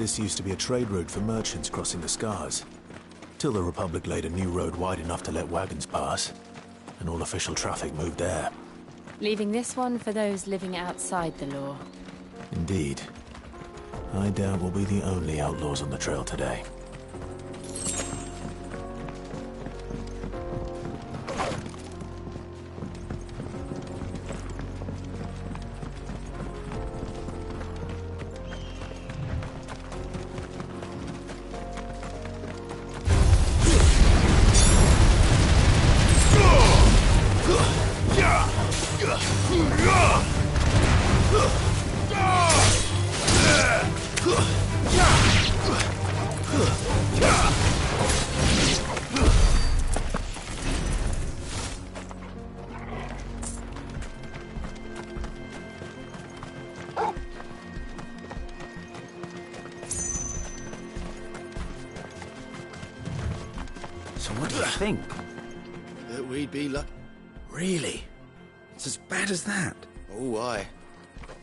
This used to be a trade route for merchants crossing the Scars, till the Republic laid a new road wide enough to let wagons pass, and all official traffic moved there. Leaving this one for those living outside the law. Indeed. I doubt we'll be the only outlaws on the trail today. So what do you think? That we'd be lucky. Really? It's as bad as that? Oh, aye.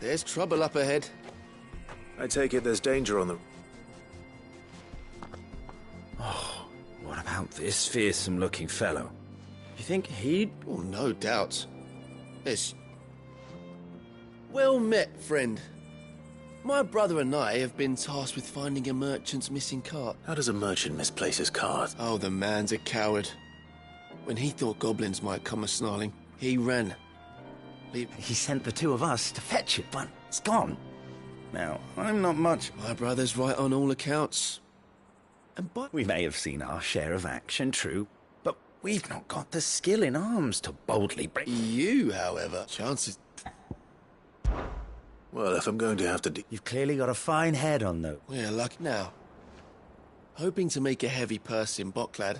There's trouble up ahead. I take it there's danger on the... Oh, what about this fearsome-looking fellow? You think he'd... Oh, no doubt. Yes. Well met, friend. My brother and I have been tasked with finding a merchant's missing cart. How does a merchant misplace his cart? Oh, the man's a coward. When he thought goblins might come a-snarling, he ran. He sent the two of us to fetch it, but it's gone. Now, I'm not much... My brother's right on all accounts. We may have seen our share of action, true, but we've not got the skill in arms to boldly break... You, however, chances... Well, if I'm going to have to... You've clearly got a fine head on, though. We're lucky now. Hoping to make a heavy purse in Boklad.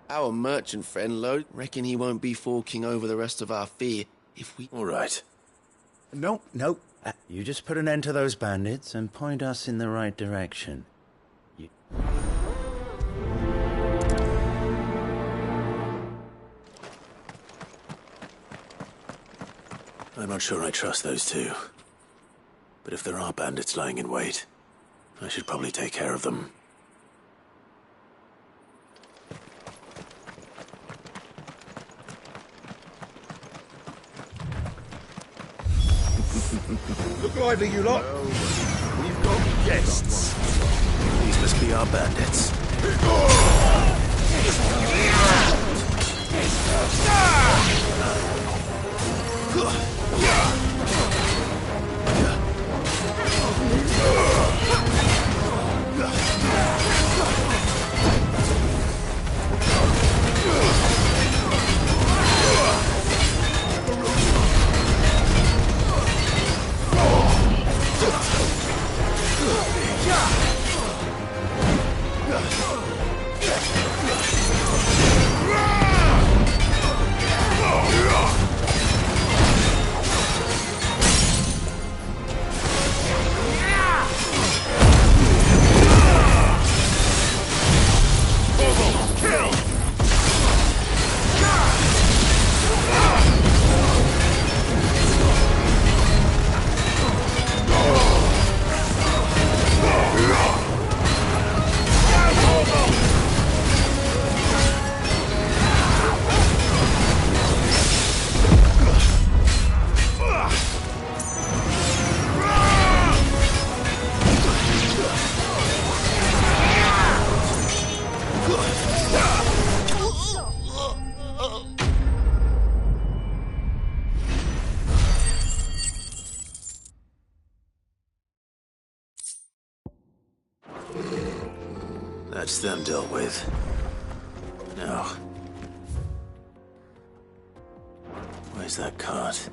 Our merchant friend, Lo, reckon he won't be forking over the rest of our fee if we... All right. No. You just put an end to those bandits and point us in the right direction. I'm not sure I trust those two. But if there are bandits lying in wait, I should probably take care of them. Look lively, you lot. We've got guests. These must be our bandits. That's them dealt with. Now, where's that cart?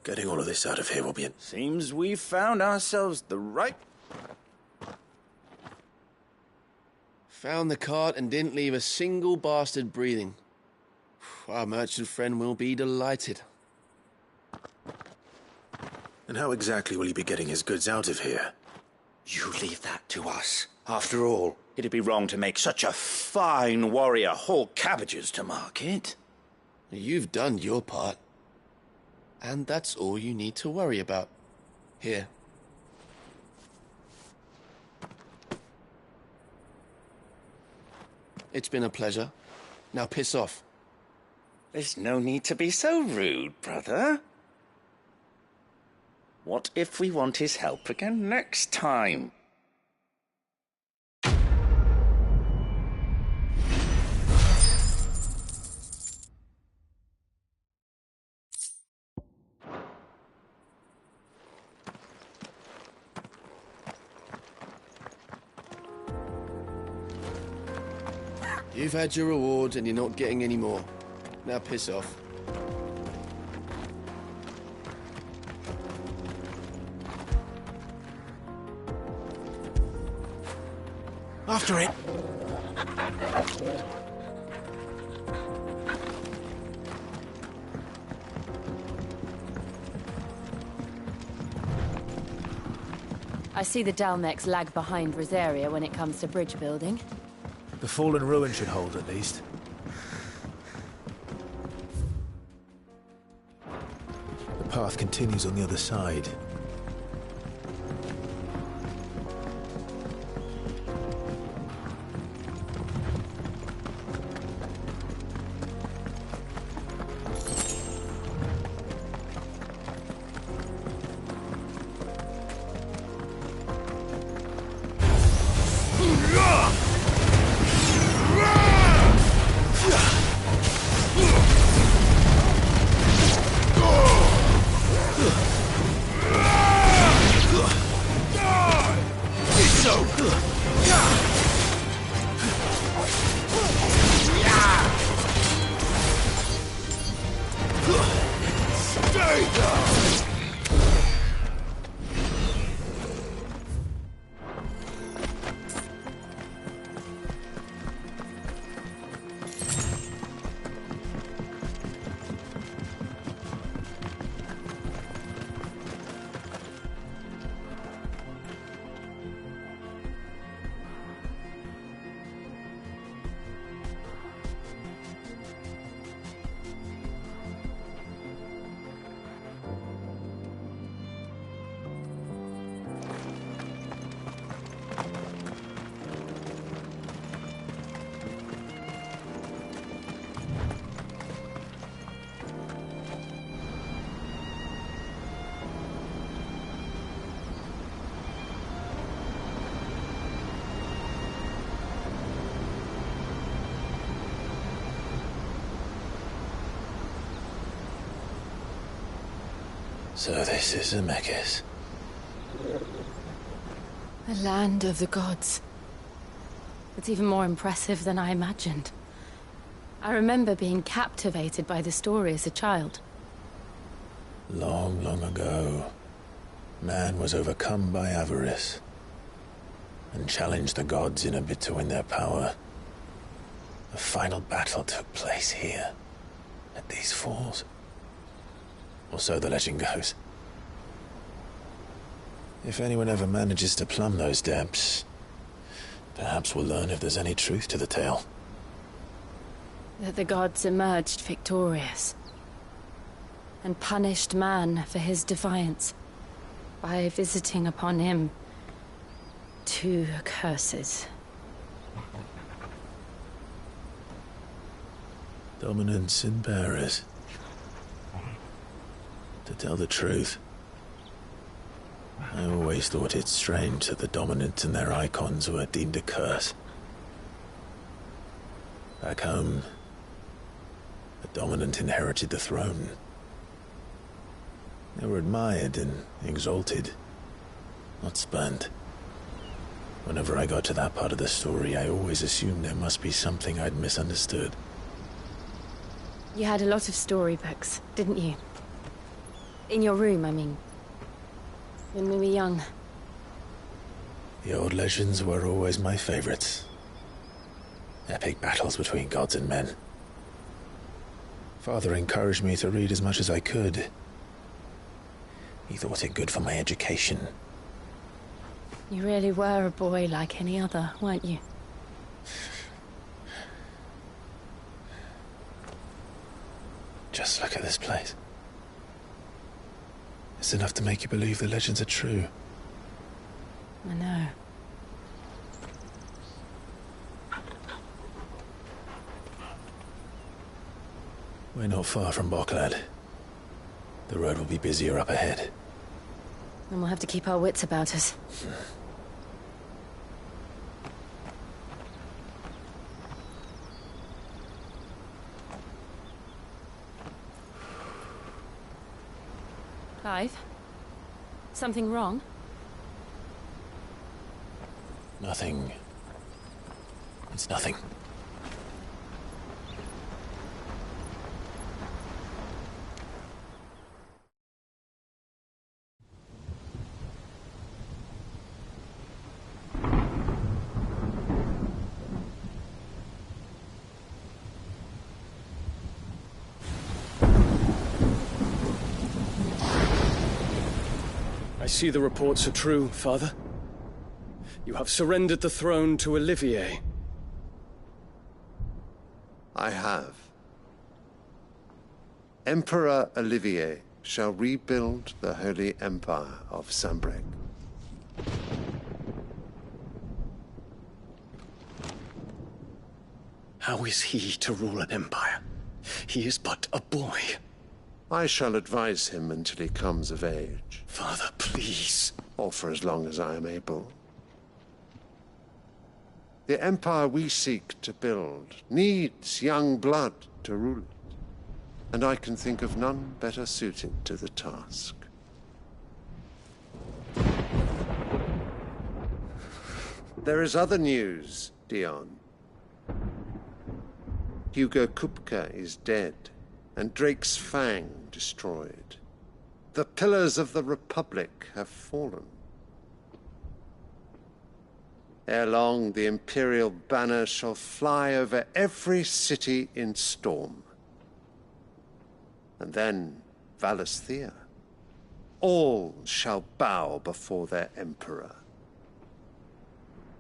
Getting all of this out of here will be... Seems we've found ourselves the right... Found the cart and didn't leave a single bastard breathing. Our merchant friend will be delighted. And how exactly will he be getting his goods out of here? You leave that to us. After all, it'd be wrong to make such a fine warrior haul cabbages to market. You've done your part. And that's all you need to worry about. Here. It's been a pleasure. Now piss off. There's no need to be so rude, brother. What if we want his help again next time? You've had your reward and you're not getting any more. Now piss off. After it! I see the Dalmex lag behind Rosaria when it comes to bridge building. The fallen ruin should hold, at least. The path continues on the other side. So this is Amekis. The land of the gods. It's even more impressive than I imagined. I remember being captivated by the story as a child. Long, long ago, man was overcome by avarice and challenged the gods in a bid to win their power. The final battle took place here, at these falls. Or so the legend goes. If anyone ever manages to plumb those depths, perhaps we'll learn if there's any truth to the tale. That the gods emerged victorious and punished man for his defiance by visiting upon him 2 curses. Dominance and bearers. To tell the truth, I always thought it strange that the dominant and their icons were deemed a curse. Back home, the dominant inherited the throne. They were admired and exalted, not spurned. Whenever I got to that part of the story, I always assumed there must be something I'd misunderstood. You had a lot of storybooks, didn't you? In your room, I mean. When we were young. The old legends were always my favorites. Epic battles between gods and men. Father encouraged me to read as much as I could. He thought it good for my education. You really were a boy like any other, weren't you? Just look at this place. It's enough to make you believe the legends are true. I know. We're not far from Boklad. The road will be busier up ahead. And we'll have to keep our wits about us. Clive? Something wrong? Nothing. It's nothing. I see the reports are true, Father. You have surrendered the throne to Olivier. I have. Emperor Olivier shall rebuild the Holy Empire of Sanbreque. How is he to rule an empire? He is but a boy. I shall advise him until he comes of age, Father, please. or for as long as I am able. The empire we seek to build needs young blood to rule it, and I can think of none better suited to the task. There is other news, Dion. Hugo Kupka is dead, and Drake's Fang destroyed. The pillars of the Republic have fallen. Ere long, the Imperial banner shall fly over every city in Storm. And then Valisthea. All shall bow before their Emperor.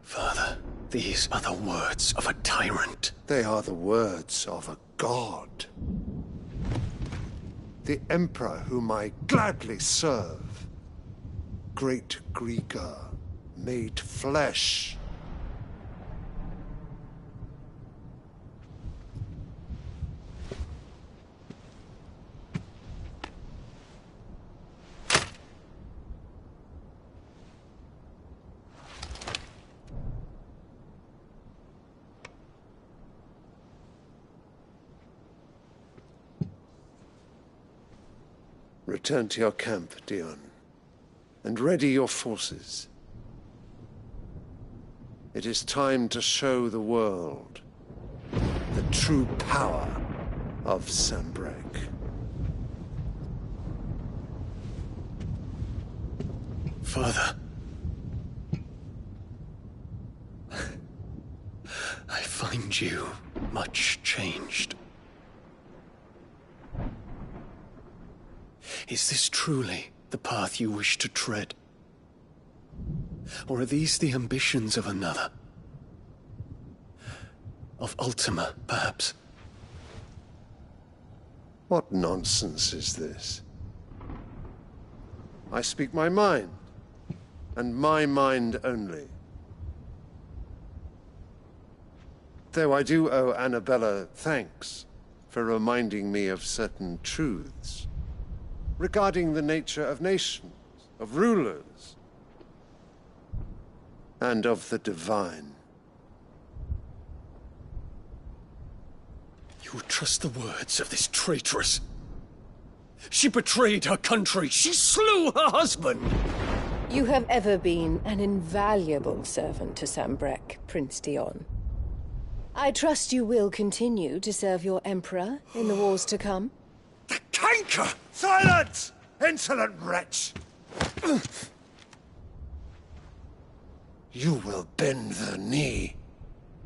Father, these are the words of a tyrant. They are the words of a god. The Emperor whom I gladly serve. Great Greagor, made flesh. Return to your camp, Dion, and ready your forces. It is time to show the world the true power of Sanbreque. Father. I find you much changed. Is this truly the path you wish to tread? Or are these the ambitions of another? Of Ultima, perhaps? What nonsense is this? I speak my mind, and my mind only. Though I do owe Annabella thanks for reminding me of certain truths regarding the nature of nations, of rulers, and of the divine. You would trust the words of this traitress? She betrayed her country. She slew her husband. You have ever been an invaluable servant to Sanbreque, Prince Dion. I trust you will continue to serve your Emperor in the wars to come. The canker! Silence! Insolent wretch! You will bend the knee,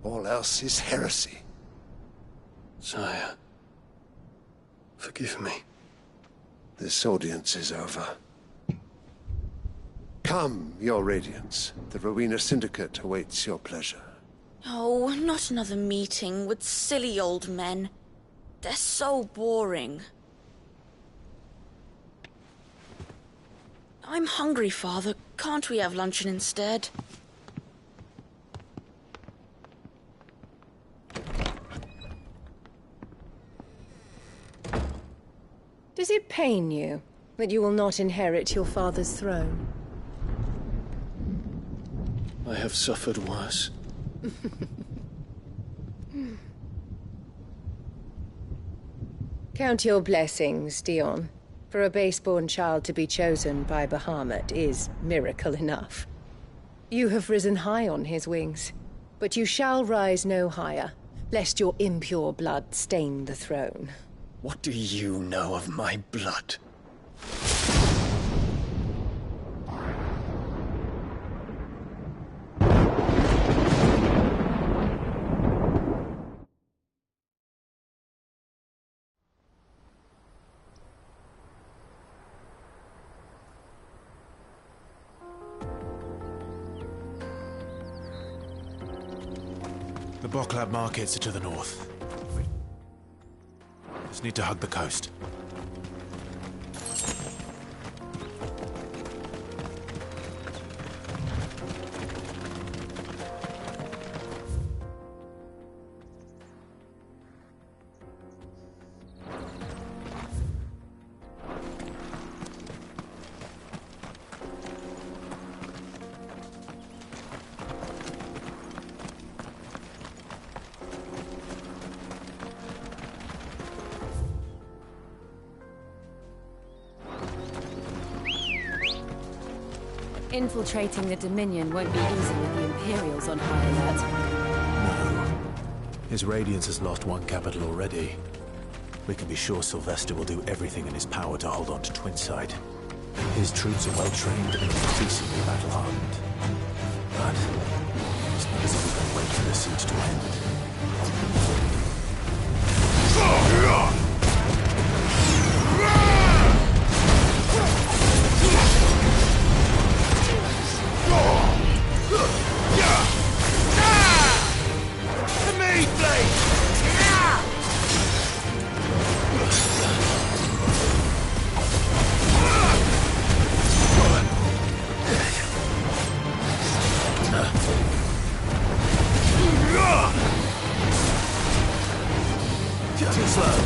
All else is heresy. Sire, forgive me. This audience is over. Come, Your Radiance. The Rowena Syndicate awaits your pleasure. Oh, not another meeting with silly old men. They're so boring. I'm hungry, Father. Can't we have luncheon instead? Does it pain you that you will not inherit your father's throne? I have suffered worse. Count your blessings, Dion. For a base-born child to be chosen by Bahamut is miracle enough. You have risen high on his wings, but you shall rise no higher, lest your impure blood stain the throne. What do you know of my blood? The Boklab markets are to the north. Just need to hug the coast. Infiltrating the Dominion won't be easy with the Imperials on high alert. No. His Radiance has lost one capital already. We can be sure Sylvester will do everything in his power to hold on to Twinside. His troops are well-trained and increasingly battle-hardened. But it's not as if we can wait for the siege to end. Too slow.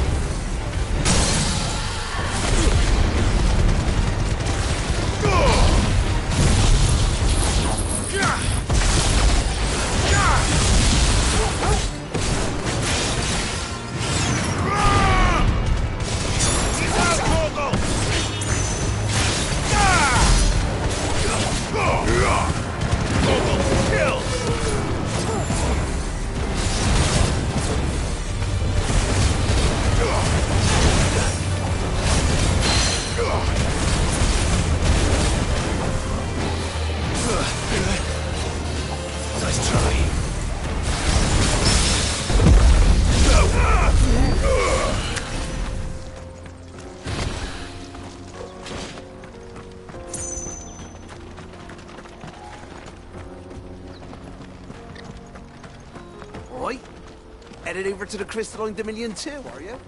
Headed over to the Crystalline Dominion too, are you?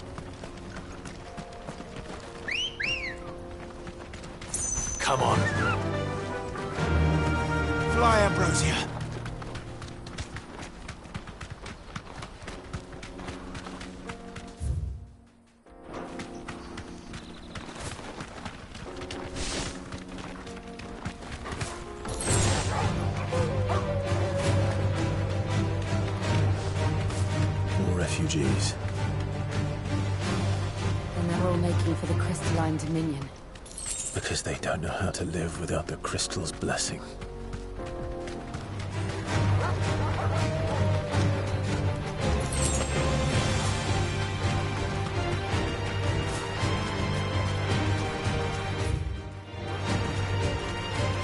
Come on. Fly, Ambrosia. Refugees. And they're all making for the Crystalline Dominion. Because they don't know how to live without the crystal's blessing.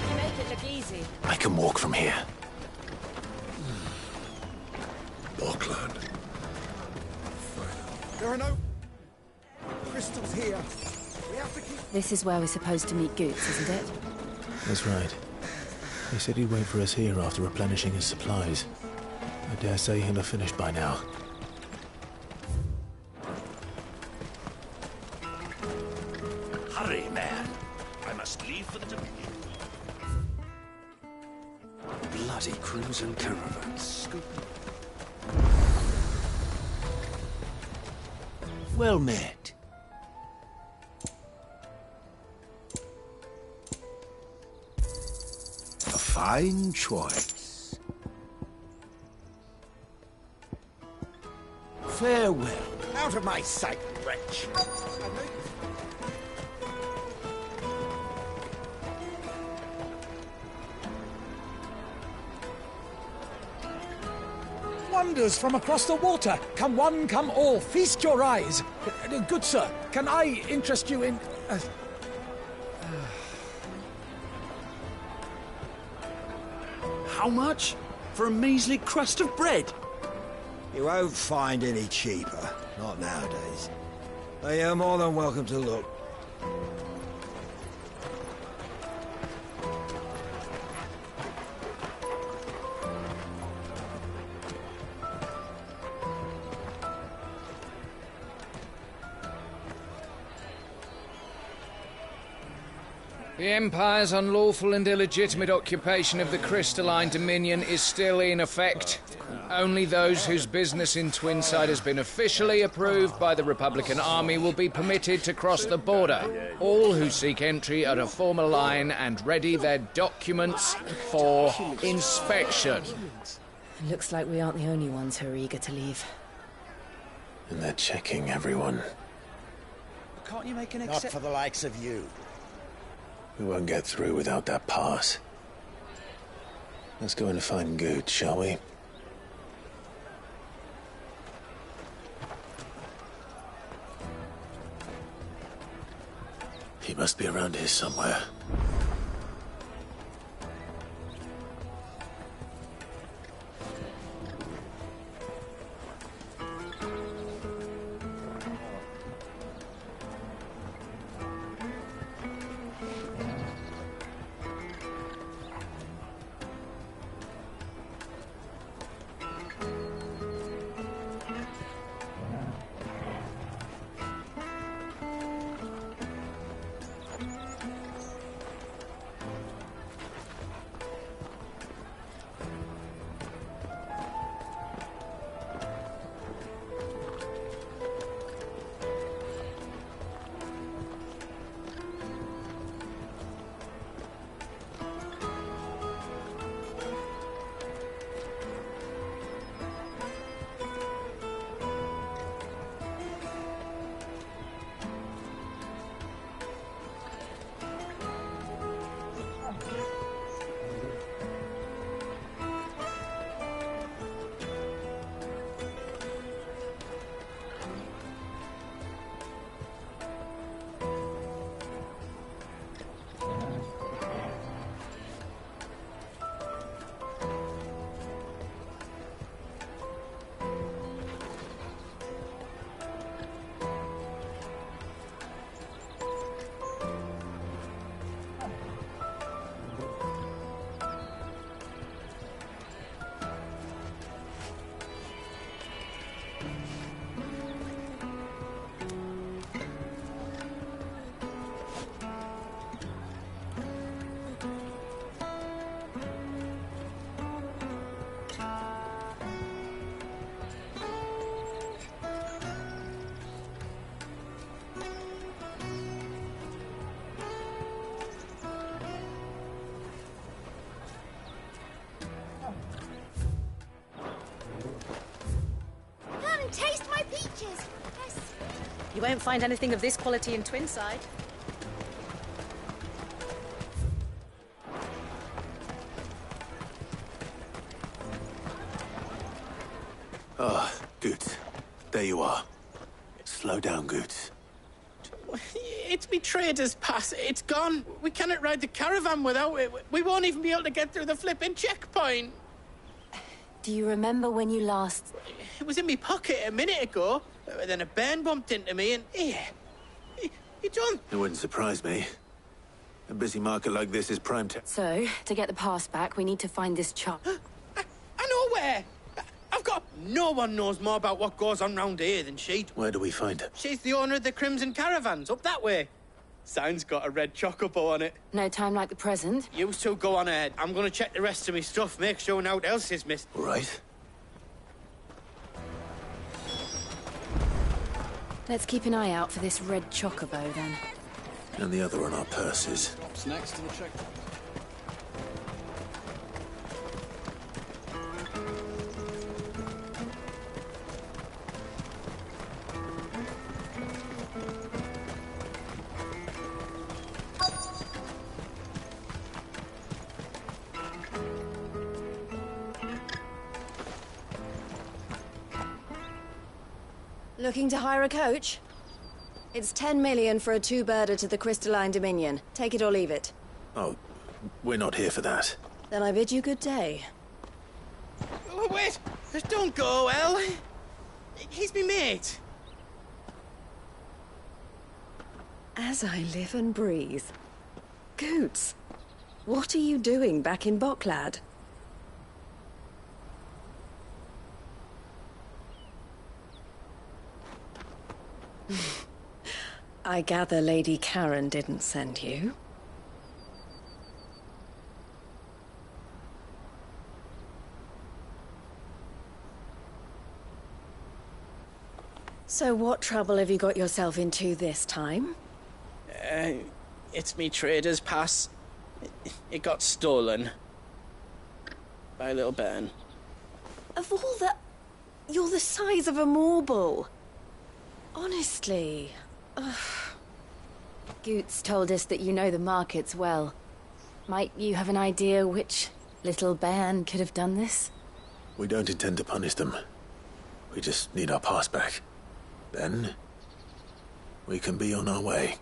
You make it look easy. I can walk from here. There are no crystals here. We have to keep... This is where we're supposed to meet Goots, isn't it? That's right. He said he'd wait for us here after replenishing his supplies. I dare say he'll have finished by now. Hurry, man. I must leave for the Dominion. Bloody crimson caravans. Well met. A fine choice. Farewell. Out of my sight, wretch. Wonders from across the water. Come one, come all. Feast your eyes. Good sir, can I interest you in... How much? For a measly crust of bread? You won't find any cheaper. Not nowadays. But you're more than welcome to look. The Empire's unlawful and illegitimate occupation of the Crystalline Dominion is still in effect. Only those whose business in Twinside has been officially approved by the Republican Army will be permitted to cross the border. All who seek entry are to form a line and ready their documents for inspection. Looks like we aren't the only ones who are eager to leave. And they're checking everyone. Can't you make an Not for the likes of you. We won't get through without that pass. Let's go and find Goots, shall we? He must be around here somewhere. Taste my peaches! Yes. You won't find anything of this quality in Twinside. Ah, Goots. There you are. Slow down, Goots. It's me trader's pass. It's gone. We cannot ride the caravan without it. We won't even be able to get through the flipping checkpoint. Do you remember when you last... It was in my pocket a minute ago. Then a bairn bumped into me and... You don't... It wouldn't surprise me. A busy market like this is prime time. So, to get the pass back, we need to find this child. I know where! I've got... No one knows more about what goes on round here than she. Where do we find her? She's the owner of the Crimson Caravans, up that way. Sign's got a red chocobo on it. No time like the present. You two go on ahead. I'm gonna check the rest of my stuff, make sure naught else is missed. All right. Let's keep an eye out for this red chocobo, then. And the other on our purses. What's next to the check? Looking to hire a coach? It's 10 million for a two-birder to the Crystalline Dominion. Take it or leave it. Oh, we're not here for that. Then I bid you good day. Oh, wait! Don't go, El. He's me mate. As I live and breathe. Goots, what are you doing back in Boklad? I gather Lady Karen didn't send you. So what trouble have you got yourself into this time? It's me trader's pass. It got stolen. By a little bairn. Of all the... You're the size of a marble. Honestly. Ugh. Goots told us that you know the markets well. Might you have an idea which little bairn could have done this? We don't intend to punish them. We just need our pass back. Then, we can be on our way.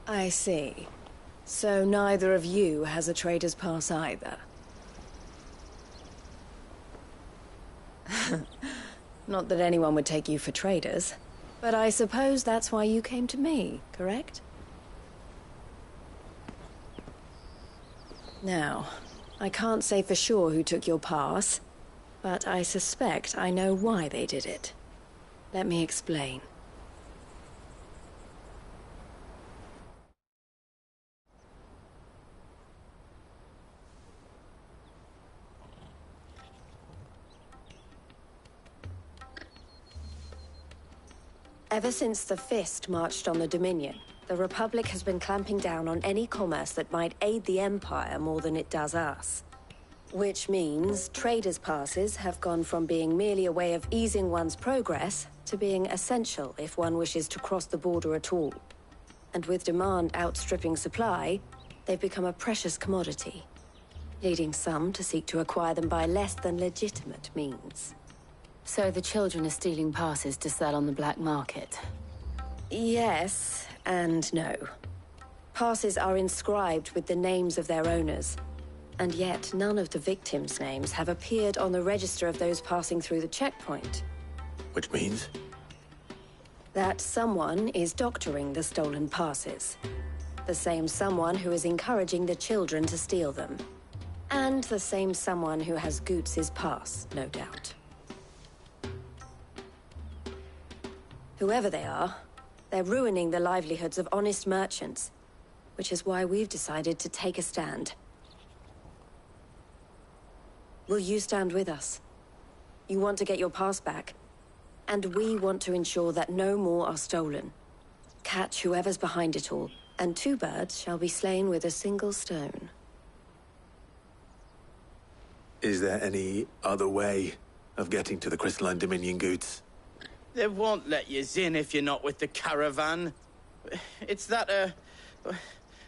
I see. So neither of you has a trader's pass either. Not that anyone would take you for traders, but I suppose that's why you came to me, correct? Now, I can't say for sure who took your pass, but I suspect I know why they did it. Let me explain. Ever since the Fist marched on the Dominion, the Republic has been clamping down on any commerce that might aid the Empire more than it does us. Which means traders' passes have gone from being merely a way of easing one's progress to being essential if one wishes to cross the border at all. And with demand outstripping supply, they've become a precious commodity, leading some to seek to acquire them by less than legitimate means. So the children are stealing passes to sell on the black market? Yes, and no. Passes are inscribed with the names of their owners, and yet none of the victims' names have appeared on the register of those passing through the checkpoint. Which means? That someone is doctoring the stolen passes. The same someone who is encouraging the children to steal them. And the same someone who has Goots' pass, no doubt. Whoever they are, they're ruining the livelihoods of honest merchants, which is why we've decided to take a stand. Will you stand with us? You want to get your pass back, and we want to ensure that no more are stolen. Catch whoever's behind it all, and two birds shall be slain with a single stone. Is there any other way of getting to the Crystalline Dominion, Goots? They won't let you in if you're not with the caravan. It's that,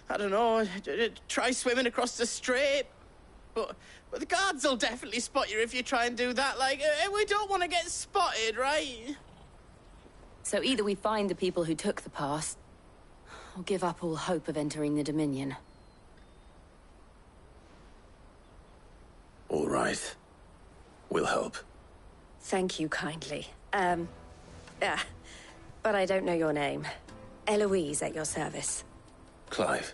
I don't know, try swimming across the strait. But the guards will definitely spot you if you try and do that. Like, we don't want to get spotted, right? So either we find the people who took the pass, or give up all hope of entering the Dominion. All right. We'll help. Thank you kindly. But I don't know your name. Eloise at your service. Clive.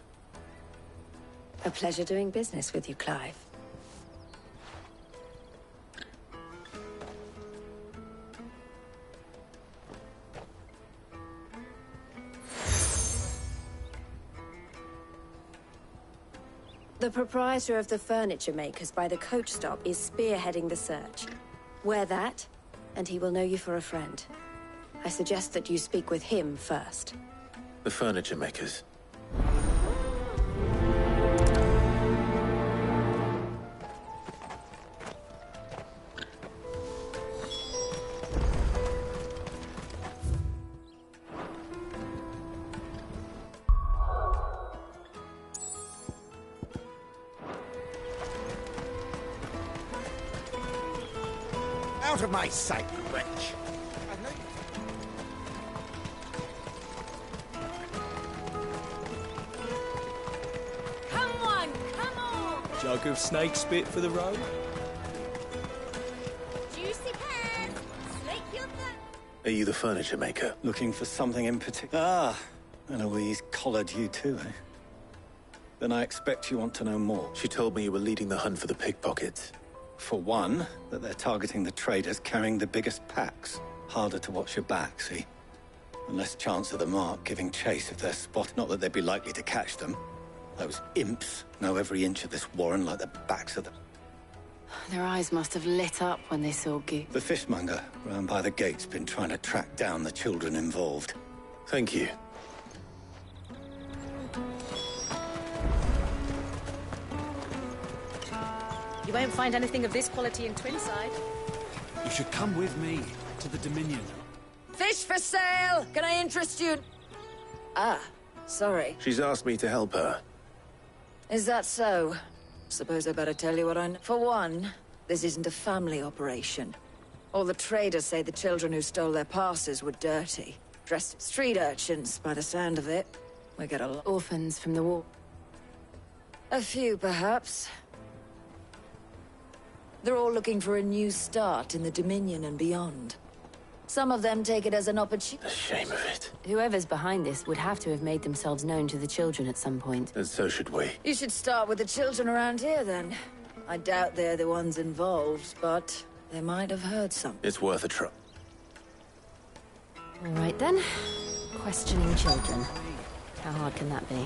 A pleasure doing business with you, Clive. The proprietor of the furniture makers by the coach stop is spearheading the search. Wear that, and he will know you for a friend. I suggest that you speak with him first. The furniture makers. Out of my sight, you wretch! Come on, come on! Jug of snake spit for the road? Juicy pears! Slake your thirst! Are you the furniture maker? Looking for something in particular? Ah, Eloise collared you too, eh? Then I expect you want to know more. She told me you were leading the hunt for the pickpockets. For one, that they're targeting the traders carrying the biggest packs. Harder to watch your back, see? And less chance of the mark giving chase if they're spotted. Not that they'd be likely to catch them. Those imps know every inch of this warren like the backs of them. Their eyes must have lit up when they saw Goop. The fishmonger round by the gate's been trying to track down the children involved. Thank you. You won't find anything of this quality in Twinside. You should come with me to the Dominion. Fish for sale! Can I interest you? Ah, sorry. She's asked me to help her. Is that so? Suppose I better tell you what I know. For one, this isn't a family operation. All the traders say the children who stole their passes were dirty. Dressed street urchins, by the sound of it. We get a lot. Orphans from the war. A few, perhaps. They're all looking for a new start in the Dominion and beyond. Some of them take it as an opportunity. The shame of it. Whoever's behind this would have to have made themselves known to the children at some point. And so should we. You should start with the children around here, then. I doubt they're the ones involved, but they might have heard something. It's worth a try. All right, then. Questioning children. How hard can that be?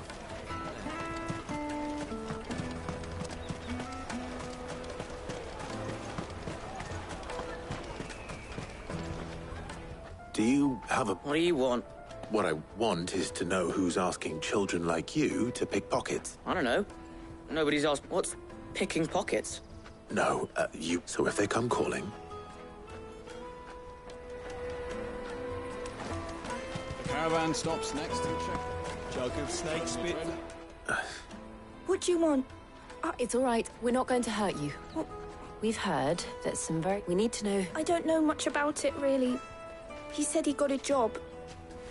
Do you have a... What do you want? What I want is to know who's asking children like you to pick pockets. I don't know. Nobody's asked. What's picking pockets? No, you. So if they come calling... The caravan stops next and check. Jug of snake spit. What do you want? It's all right. We're not going to hurt you. What? We've heard that some very... We need to know... I don't know much about it, really. He said he got a job.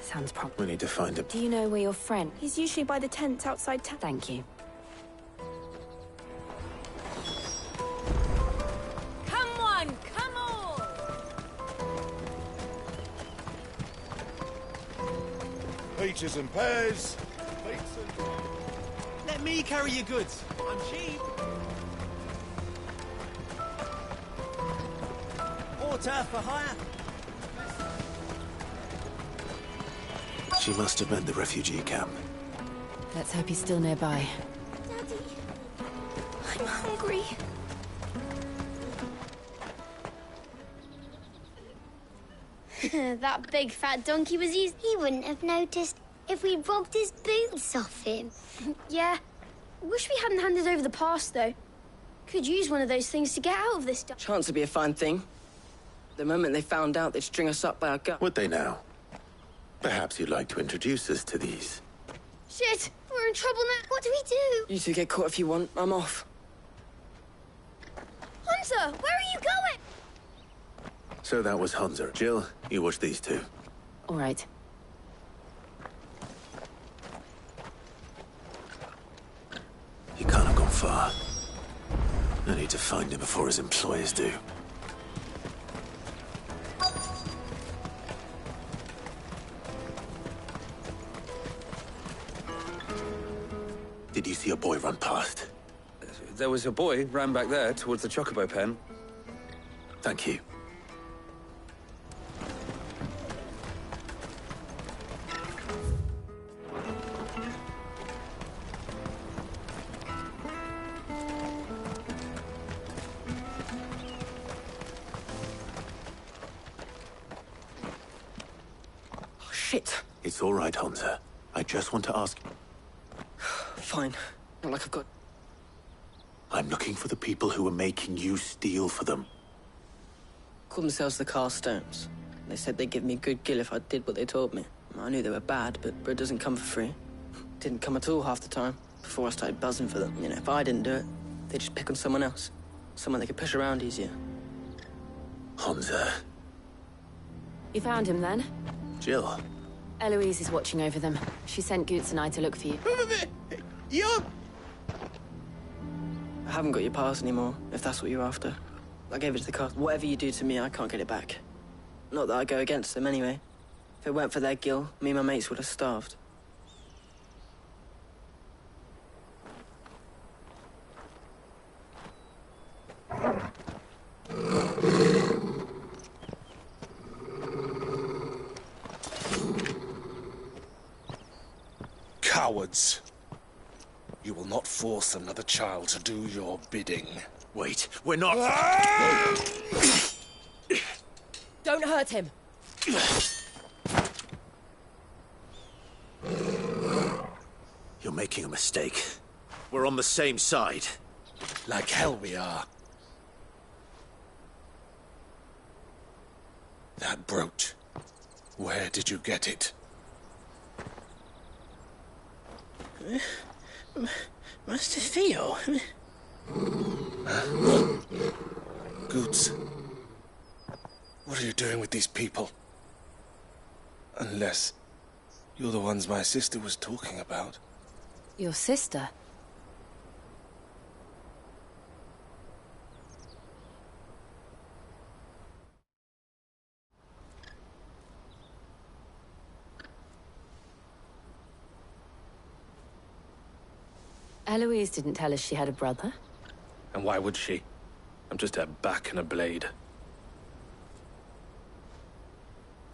Sounds proper. We need to find him. Do you know where your friend... He's usually by the tents outside town. Thank you. Come on, come on! Peaches and pears. Let me carry your goods. I'm cheap. Water for hire. She must have meant the refugee camp. Let's hope he's still nearby. Daddy, I'm hungry. That big fat donkey was easy. He wouldn't have noticed if we robbed his boots off him. Yeah. Wish we hadn't handed over the pass, though. Could use one of those things to get out of this. Chance would be a fine thing. The moment they found out, they'd string us up by our gut. Would they now? Perhaps you'd like to introduce us to these. Shit! We're in trouble now. What do we do? You two get caught if you want. I'm off. Hunter, where are you going? So that was Hunter. Jill, you watch these two. All right. He can't have gone far. I need to find him before his employers do. did you see a boy run past? There was a boy ran back there towards the Chocobo pen. Thank you. Shit. It's all right, Hansa. I just want to ask... Fine. Not like I've got... I'm looking for the people who were making you steal for them. Called themselves the Carstones. They said they'd give me good gill if I did what they told me. I knew they were bad, but bread doesn't come for free. Didn't come at all half the time, before I started buzzing for them. You know, if I didn't do it, they'd just pick on someone else. Someone they could push around easier. Hansa. You found him, then? Jill. Eloise is watching over them. She sent Goots and I to look for you. I haven't got your pass anymore, if that's what you're after. I gave it to the cast. Whatever you do to me, I can't get it back. Not that I go against them, anyway. If it weren't for their gill, me and my mates would have starved. Cowards. You will not force another child to do your bidding. Wait, we're not... Don't hurt him. You're making a mistake. We're on the same side. Like hell we are. That brooch. Where did you get it? Master Theo? Goots. What are you doing with these people? Unless you're the ones my sister was talking about. Your sister? Eloise didn't tell us she had a brother. And why would she? I'm just her back and a blade.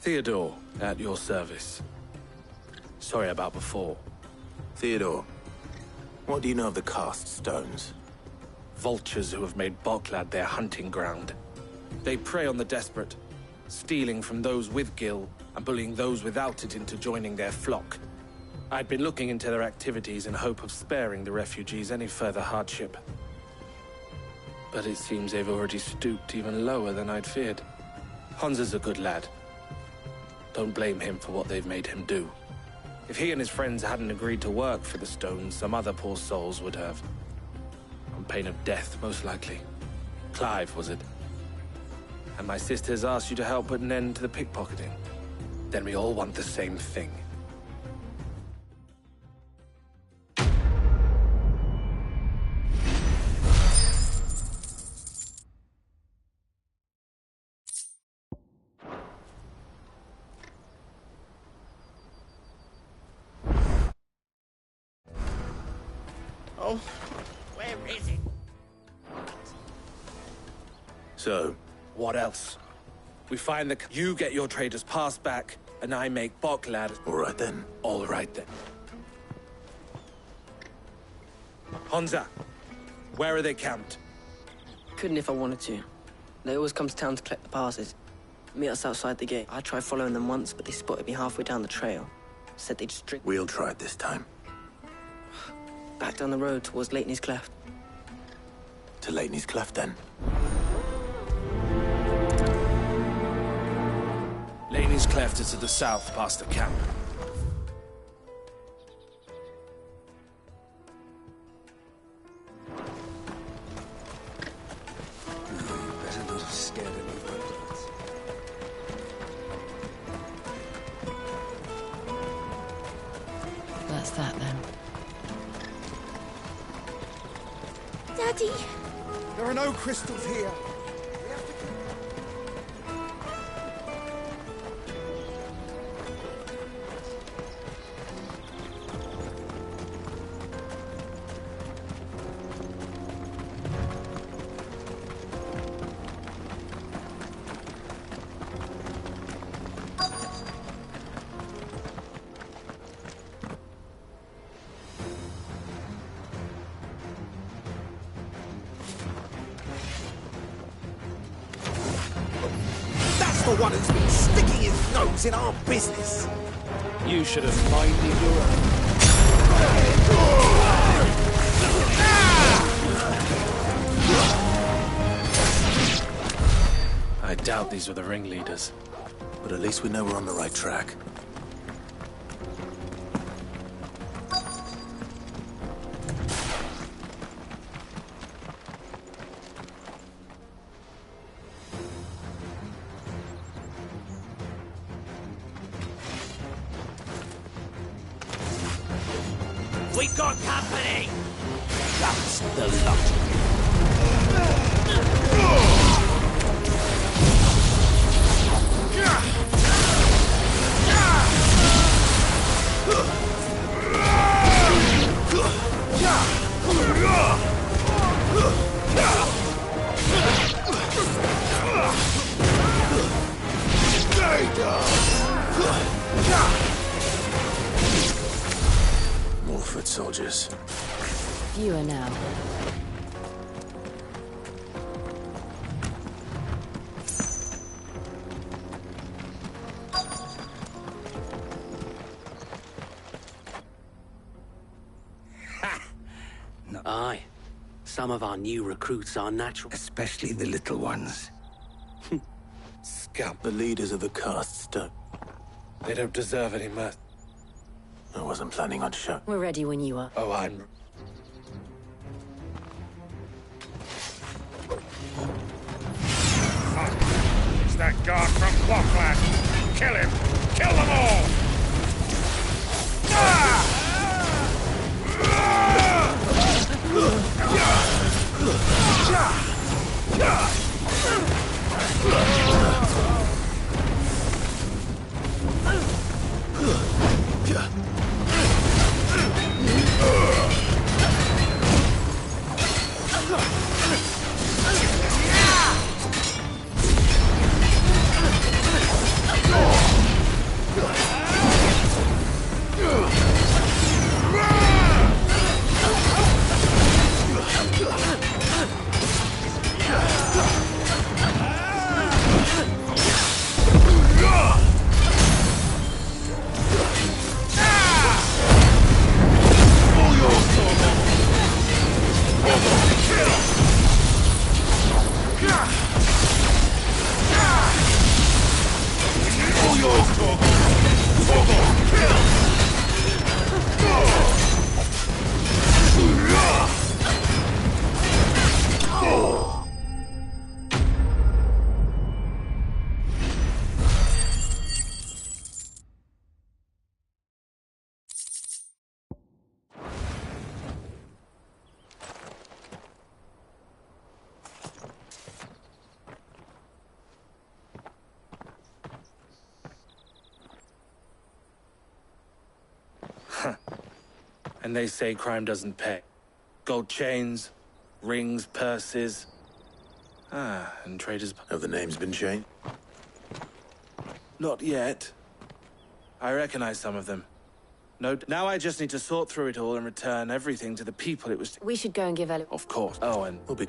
Theodore, at your service. Sorry about before. Theodore, what do you know of the Cast Stones? Vultures who have made Boklad their hunting ground. They prey on the desperate, stealing from those with gill and bullying those without it into joining their flock. I'd been looking into their activities in hope of sparing the refugees any further hardship. But it seems they've already stooped even lower than I'd feared. Hansa's a good lad. Don't blame him for what they've made him do. If he and his friends hadn't agreed to work for the Stones, some other poor souls would have. On pain of death, most likely. Clive, was it? And my sisters asked you to help put an end to the pickpocketing. Then we all want the same thing. Oh, where is it? So? What else? We find the... You get your trader's pass back, and I make Boklad... All right, then. All right, then. Hansa, where are they camped? Couldn't if I wanted to. They always come to town to collect the passes. Meet us outside the gate. I tried following them once, but they spotted me halfway down the trail. Said they'd strict... We'll try it this time. Back down the road towards Leighton's Cleft. To Leighton's Cleft, then? Leighton's Cleft is to the south, past the camp. Better not have scared any Vikings. That's that, then. Daddy! There are no crystals here. one who's been sticking his nose in our business. You should have minded your own. I doubt these were the ringleaders. But at least we know we're on the right track. We've got company! That's the lot. More foot soldiers. Fewer now. Aye. Some of our new recruits are natural. Especially the little ones. Scum. The leaders of the castes don't... They don't deserve any mirth. I wasn't planning on showing. We're ready when you are. Oh, I'm... It's that guard from Blockland. Kill him! Kill them all! And they say crime doesn't pay. Gold chains, rings, purses. And traders... Have the names been changed? Not yet. I recognize some of them. No, now I just need to sort through it all and return everything to the people it was... We should go and give Ellie... Of course. Oh, and... We'll be...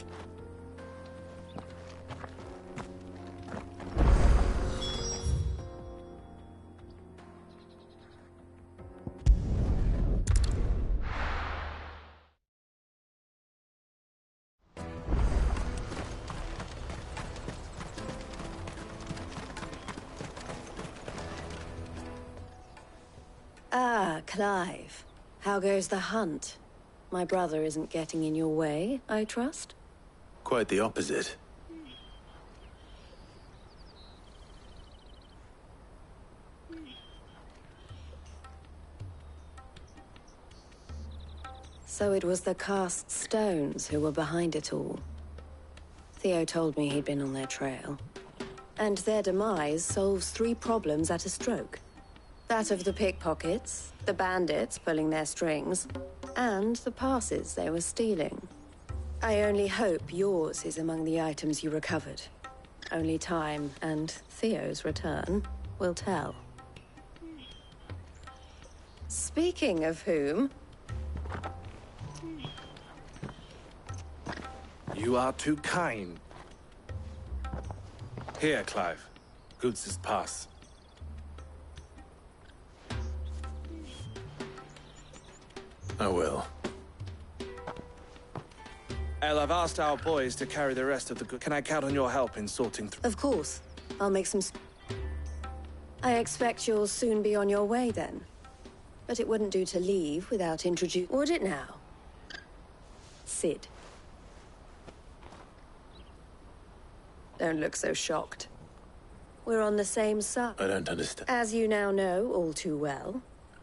Ah, Clive. How goes the hunt? My brother isn't getting in your way, I trust? Quite the opposite. So it was the cast stones who were behind it all. Theo told me he'd been on their trail. And their demise solves 3 problems at a stroke. That of the pickpockets, the bandits pulling their strings, and the passes they were stealing. I only hope yours is among the items you recovered. Only time and Theo's return will tell. Speaking of whom... You are too kind. Here, Clive. Goods' Pass. I will. El, I've asked our boys to carry the rest of the goods. Can I count on your help in sorting through? Of course. I'll make some... I expect you'll soon be on your way, then. But it wouldn't do to leave without introducing... Would it now? Cid. Don't look so shocked. We're on the same side. I don't understand. As you now know all too well,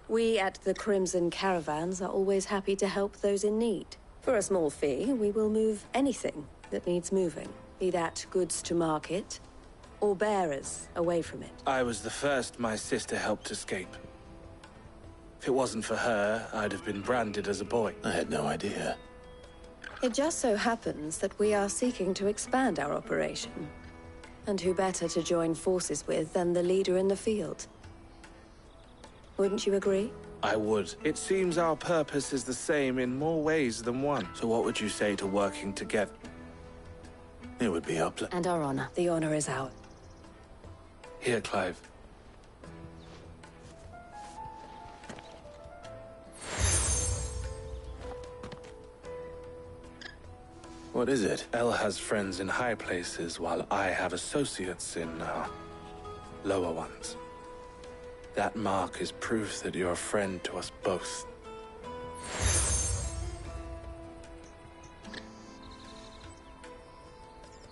we at the Crimson Caravans are always happy to help those in need. For a small fee, we will move anything that needs moving, be that goods to market, or bearers away from it. I was the first my sister helped escape. If it wasn't for her, I'd have been branded as a boy. I had no idea. It just so happens that we are seeking to expand our operation. And who better to join forces with than the leader in the field? Wouldn't you agree? I would. It seems our purpose is the same in more ways than one. So what would you say to working together? It would be our pleasure. And our honor. The honor is ours. Here, Clive. What is it? El has friends in high places, while I have associates in, lower ones. That mark is proof that you're a friend to us both.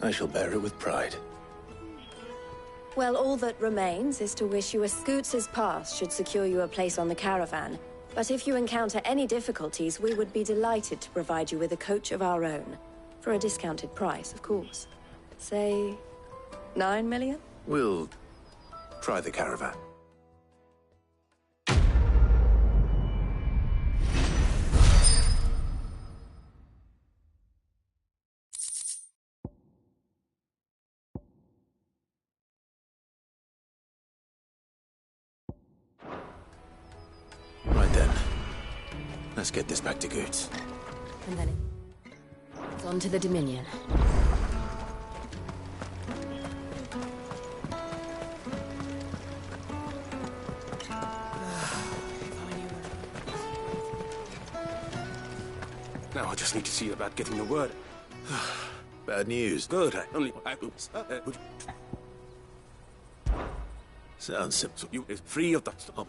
I shall bear it with pride. Well, all that remains is to wish you a Scoots' pass should secure you a place on the caravan. But if you encounter any difficulties, we would be delighted to provide you with a coach of our own. For a discounted price, of course. Say, 9 million? We'll try the caravan. Right then. Let's get this back to Goods. And then it's on to the Dominion. Now I just need to see about getting the word. Bad news. Good. Sounds simple. So you is free of that stuff.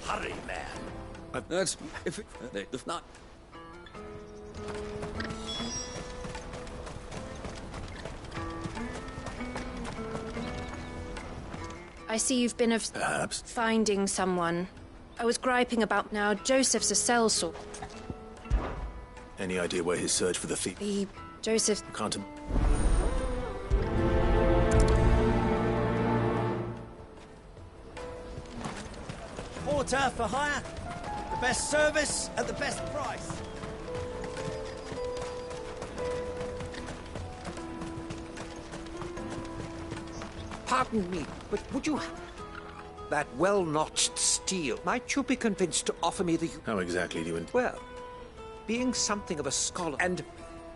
Hurry, man. That's if not. I see you've been Perhaps. finding someone. I was griping about now. Joseph's a sellsword. Any idea where his search for the thief? Joseph... Can't... Porter for hire. The best service at the best price. Pardon me, but would you... That well-notched steel, might you be convinced to offer me the... How exactly do you... Well, being something of a scholar, and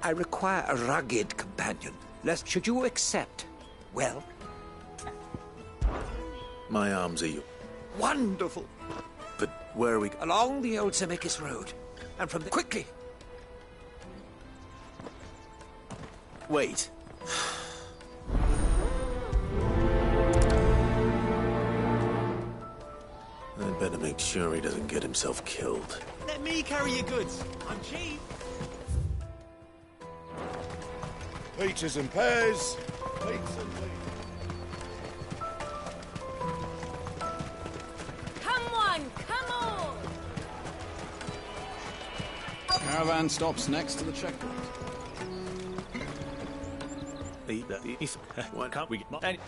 I require a rugged companion, lest should you accept, well... My arms are you. Wonderful! But where are we... Along the old Zemeckis Road, and from there... Quickly! Wait. I'd better make sure he doesn't get himself killed. Let me carry your goods. I'm cheap. Peaches and pears. Pizza, Come on, come on! Caravan stops next to the checkpoint. Why can't we get...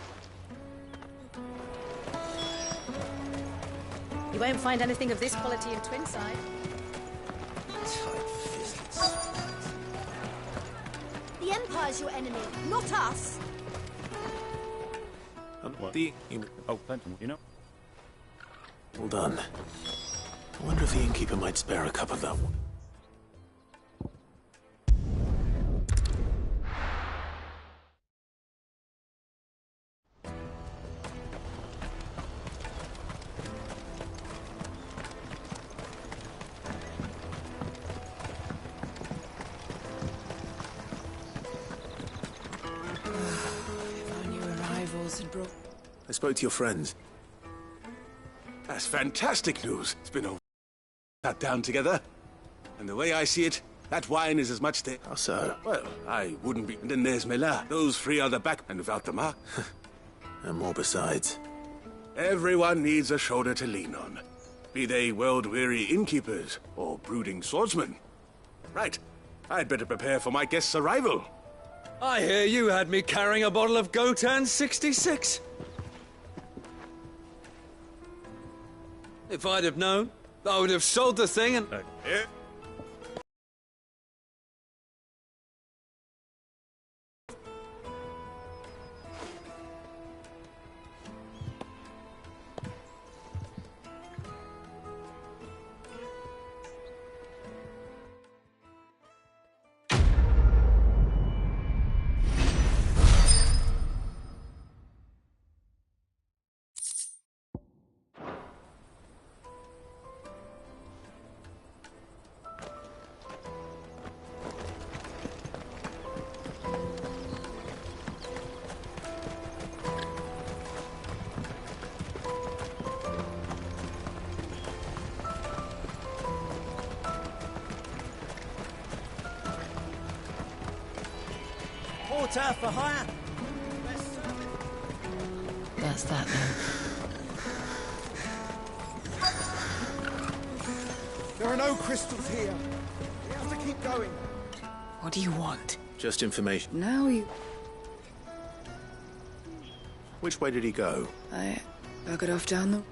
You won't find anything of this quality in Twinside. The Empire empire's your enemy, not us. You know. Well done. I wonder if the innkeeper might spare a cup of that one. I spoke to your friends. That's fantastic news. It's been sat down together. And the way I see it, that wine is as much the... How so? Well, I wouldn't be... And then there's Mela. Those three are the back... And without the mark... And more besides. Everyone needs a shoulder to lean on. Be they world-weary innkeepers or brooding swordsmen. Right. I'd better prepare for my guest's arrival. I hear you had me carrying a bottle of Gotan 66. If I'd have known, I would have sold the thing and... Yeah. Porter for hire. That's that then. There are no crystals here. We have to keep going. What do you want? Just information. Now you... Which way did he go? I got off down the...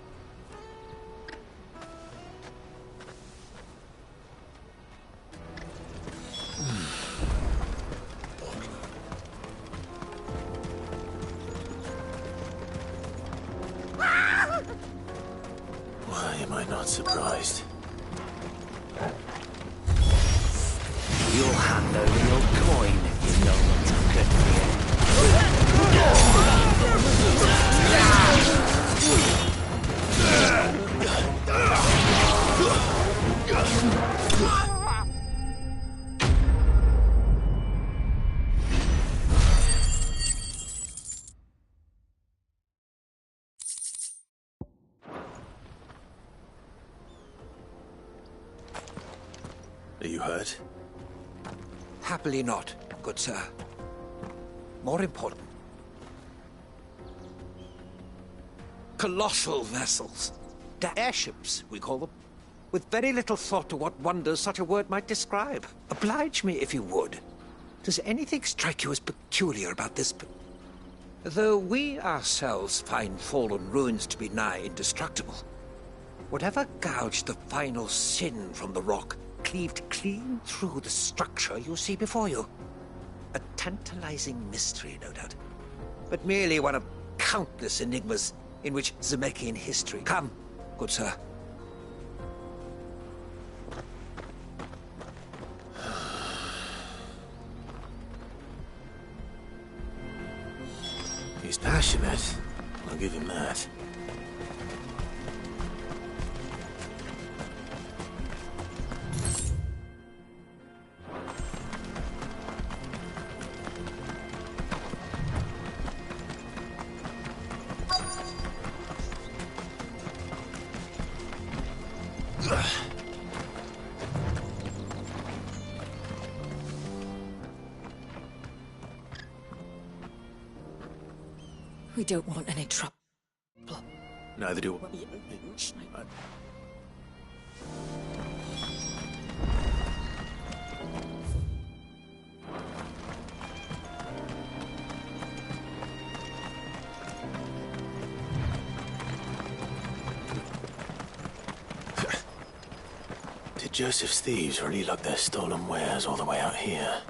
Why am I not surprised? You'll hand over your coin if you know what's good for Are you hurt? Happily not, good sir. More important. Colossal vessels. The airships, we call them. With very little thought to what wonders such a word might describe. Oblige me if you would. Does anything strike you as peculiar about this? Though we ourselves find fallen ruins to be nigh indestructible, whatever gouged the final sin from the rock cleaved clean through the structure you see before you. A tantalizing mystery, no doubt. But merely one of countless enigmas in which Zemeckis history... Come, good sir. He's passionate. I'll give him that. We don't want any trouble. Neither do I. Did Joseph's thieves really lug their stolen wares all the way out here?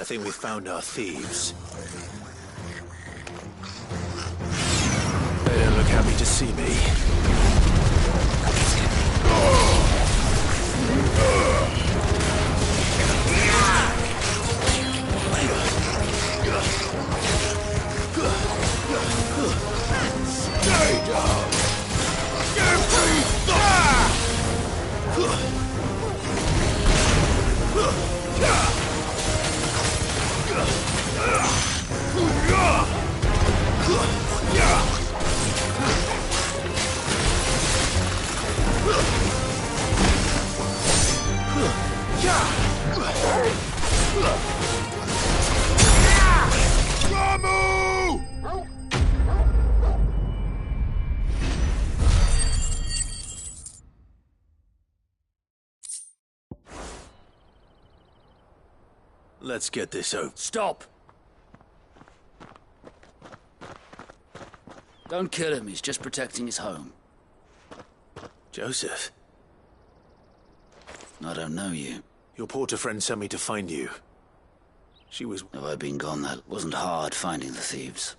I think we found our thieves. They don't look happy to see me. Stay down! Let's get this over. Stop! Don't kill him, he's just protecting his home. Joseph? I don't know you. Your porter friend sent me to find you. She was... Have I been gone? That wasn't hard finding the thieves.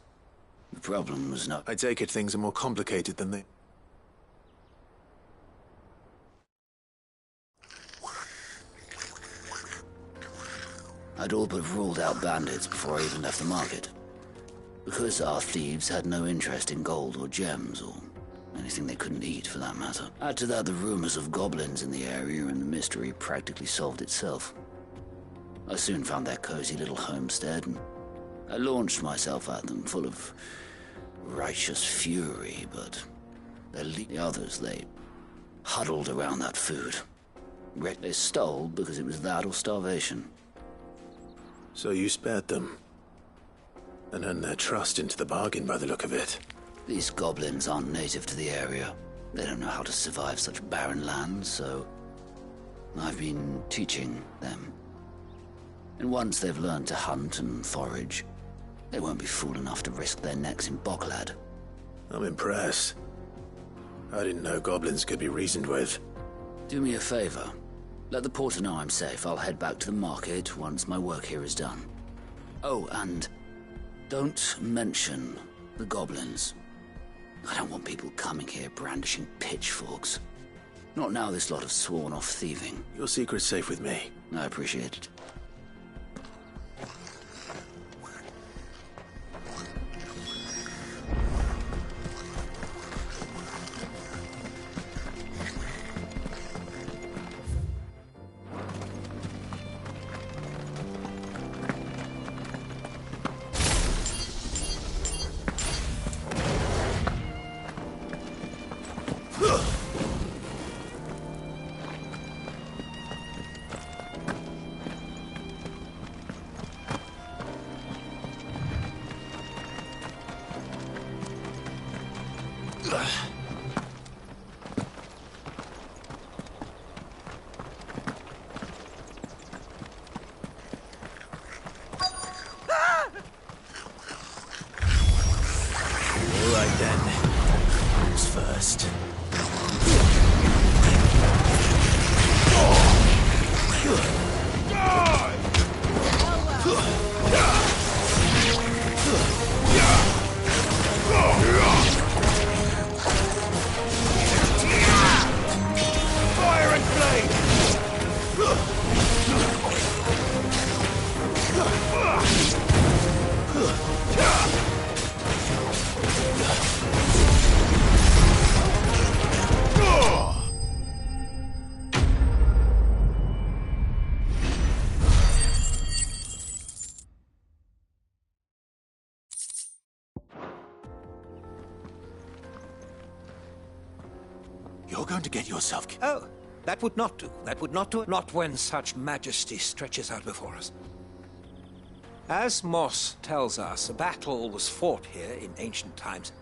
The problem was not... I take it things are more complicated than they... I'd all but ruled out bandits before I even left the market. Because our thieves had no interest in gold or gems, or anything they couldn't eat for that matter. Add to that the rumors of goblins in the area, and the mystery practically solved itself. I soon found their cozy little homestead, and I launched myself at them, full of righteous fury, but the others, they huddled around that food. They stole because it was that or starvation. So you spared them, and earned their trust into the bargain by the look of it. These goblins aren't native to the area. They don't know how to survive such barren lands, so I've been teaching them. And once they've learned to hunt and forage, they won't be fool enough to risk their necks in Boklad. I'm impressed. I didn't know goblins could be reasoned with. Do me a favor. Let the porter know I'm safe. I'll head back to the market once my work here is done. Oh, and don't mention the goblins. I don't want people coming here brandishing pitchforks. Not now this lot have sworn off thieving. Your secret's safe with me. I appreciate it. You're going to get yourself... Oh, that would not do. That would not do. Not when such majesty stretches out before us. As Moss tells us, a battle was fought here in ancient times.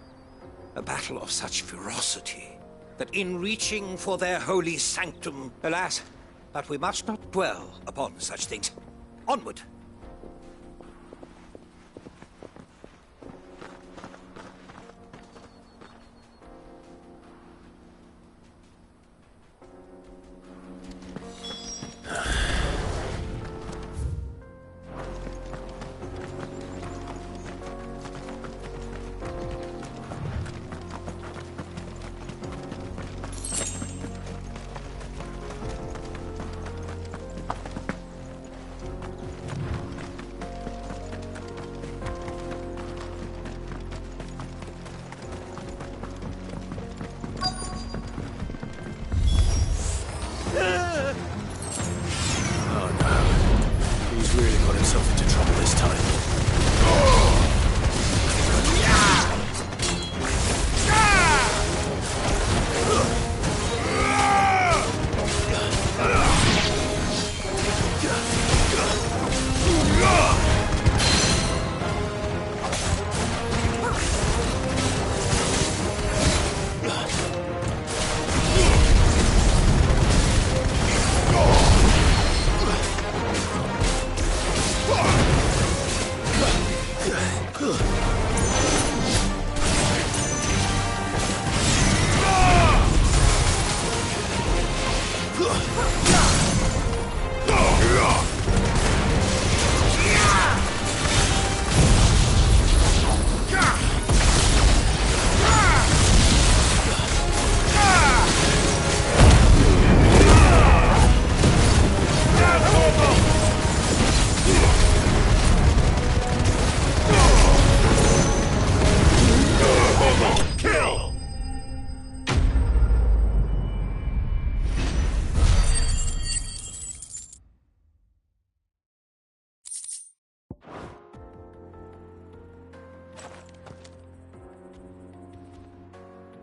A battle of such ferocity that in reaching for their holy sanctum, alas, but we must not dwell upon such things. Onward!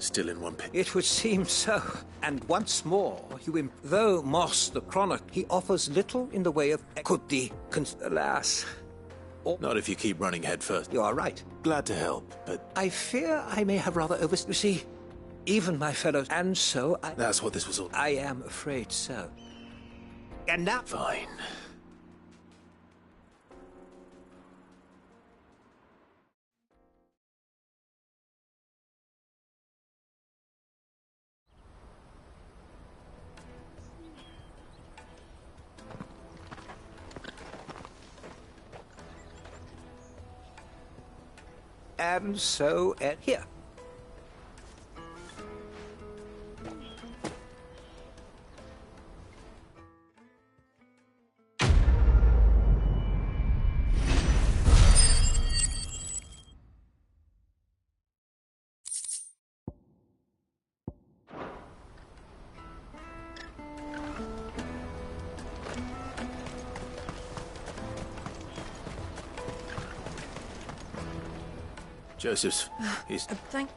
Still in one pit. It would seem so. And once more, though Moss the Chronic, he offers little in the way of alas. Not if you keep running headfirst. You are right. Glad to help, but... I fear I may have rather You see, even my fellows, and so I... That's what this was all... I am afraid so. And now... Fine. And so, here. Joseph's... he's... Thank